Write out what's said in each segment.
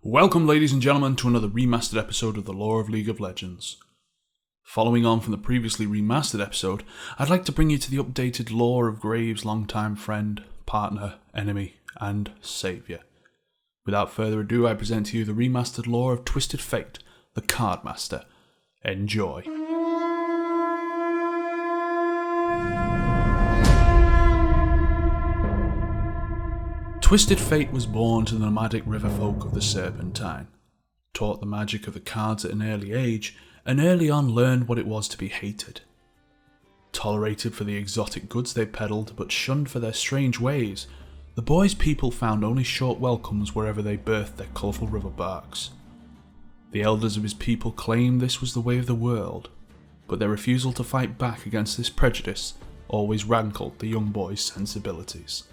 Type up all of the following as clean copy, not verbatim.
Welcome, ladies and gentlemen, to another remastered episode of the Lore of League of Legends. Following on from the previously remastered episode, I'd like to bring you to the updated lore of Graves' longtime friend, partner, enemy, and saviour. Without further ado, I present to you the remastered lore of Twisted Fate, the Cardmaster. Enjoy. Twisted Fate was born to the nomadic river folk of the Serpentine, taught the magic of the cards at an early age, and early on learned what it was to be hated. Tolerated for the exotic goods they peddled, but shunned for their strange ways, the boy's people found only short welcomes wherever they berthed their colourful river barks. The elders of his people claimed this was the way of the world, but their refusal to fight back against this prejudice always rankled the young boy's sensibilities.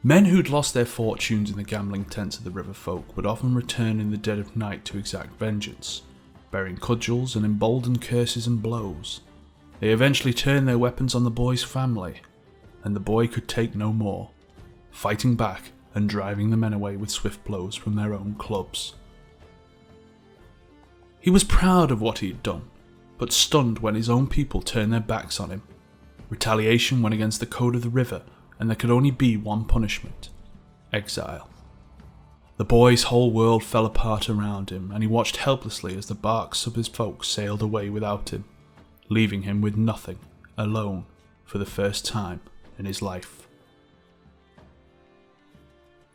Men who'd lost their fortunes in the gambling tents of the river folk would often return in the dead of night to exact vengeance, bearing cudgels and emboldened curses and blows. They eventually turned their weapons on the boy's family, and the boy could take no more, fighting back and driving the men away with swift blows from their own clubs. He was proud of what he had done, but stunned when his own people turned their backs on him. Retaliation went against the code of the river, and there could only be one punishment: exile. The boy's whole world fell apart around him, and he watched helplessly as the barks of his folk sailed away without him, leaving him with nothing, alone, for the first time in his life.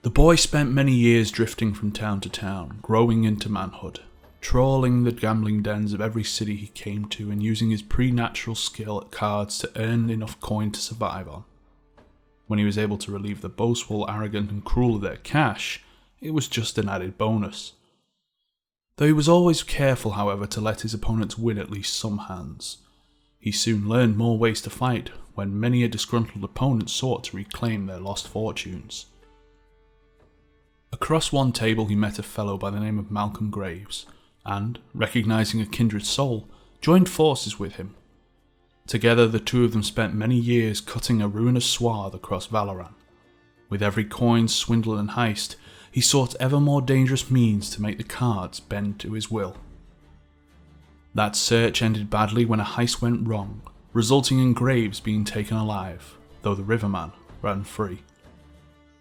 The boy spent many years drifting from town to town, growing into manhood, trawling the gambling dens of every city he came to and using his preternatural skill at cards to earn enough coin to survive on. When he was able to relieve the boastful, arrogant and cruel of their cash, it was just an added bonus. Though he was always careful, however, to let his opponents win at least some hands. He soon learned more ways to fight when many a disgruntled opponent sought to reclaim their lost fortunes. Across one table he met a fellow by the name of Malcolm Graves, and, recognising a kindred soul, joined forces with him. Together the two of them spent many years cutting a ruinous swath across Valoran. With every coin, swindle and heist, he sought ever more dangerous means to make the cards bend to his will. That search ended badly when a heist went wrong, resulting in Graves being taken alive, though the Riverman ran free.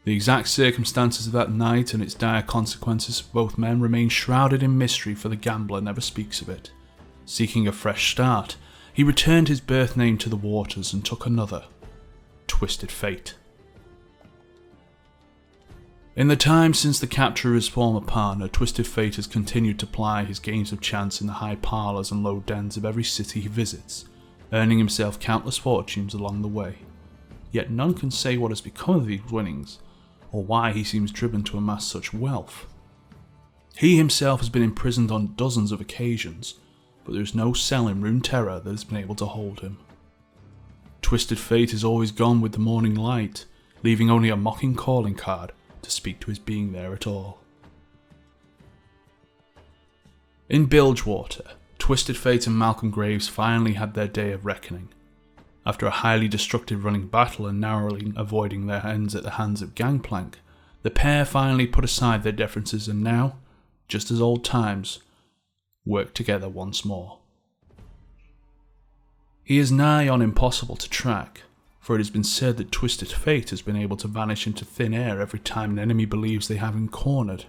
The exact circumstances of that night and its dire consequences for both men remain shrouded in mystery, for the gambler never speaks of it. Seeking a fresh start, he returned his birth name to the waters and took another: Twisted Fate. In the time since the capture of his former partner, Twisted Fate has continued to ply his games of chance in the high parlours and low dens of every city he visits, earning himself countless fortunes along the way. Yet none can say what has become of these winnings, or why he seems driven to amass such wealth. He himself has been imprisoned on dozens of occasions, but there is no cell in Runeterra that has been able to hold him. Twisted Fate is always gone with the morning light, leaving only a mocking calling card to speak to his being there at all. In Bilgewater, Twisted Fate and Malcolm Graves finally had their day of reckoning. After a highly destructive running battle and narrowly avoiding their ends at the hands of Gangplank, the pair finally put aside their differences and now, just as old times, work together once more. He is nigh on impossible to track, for it has been said that Twisted Fate has been able to vanish into thin air every time an enemy believes they have him cornered.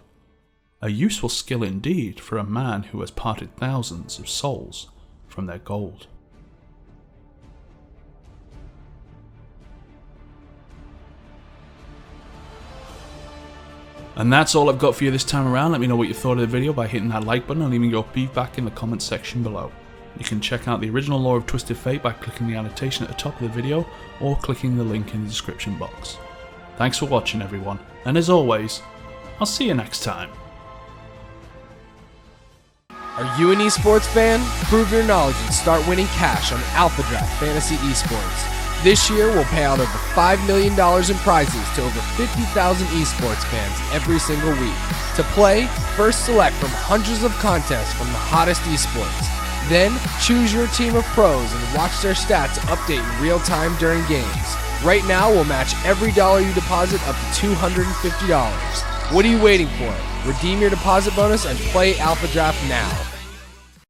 A useful skill indeed for a man who has parted thousands of souls from their gold. And that's all I've got for you this time around. Let me know what you thought of the video by hitting that like button and leaving your feedback in the comments section below. You can check out the original lore of Twisted Fate by clicking the annotation at the top of the video or clicking the link in the description box. Thanks for watching, everyone, and as always, I'll see you next time. Are you an esports fan? Prove your knowledge and start winning cash on Alpha Draft Fantasy Esports. This year, we'll pay out over $5 million in prizes to over 50,000 esports fans every single week. To play, first select from hundreds of contests from the hottest esports. Then, choose your team of pros and watch their stats update in real time during games. Right now, we'll match every dollar you deposit up to $250. What are you waiting for? Redeem your deposit bonus and play Alpha Draft now.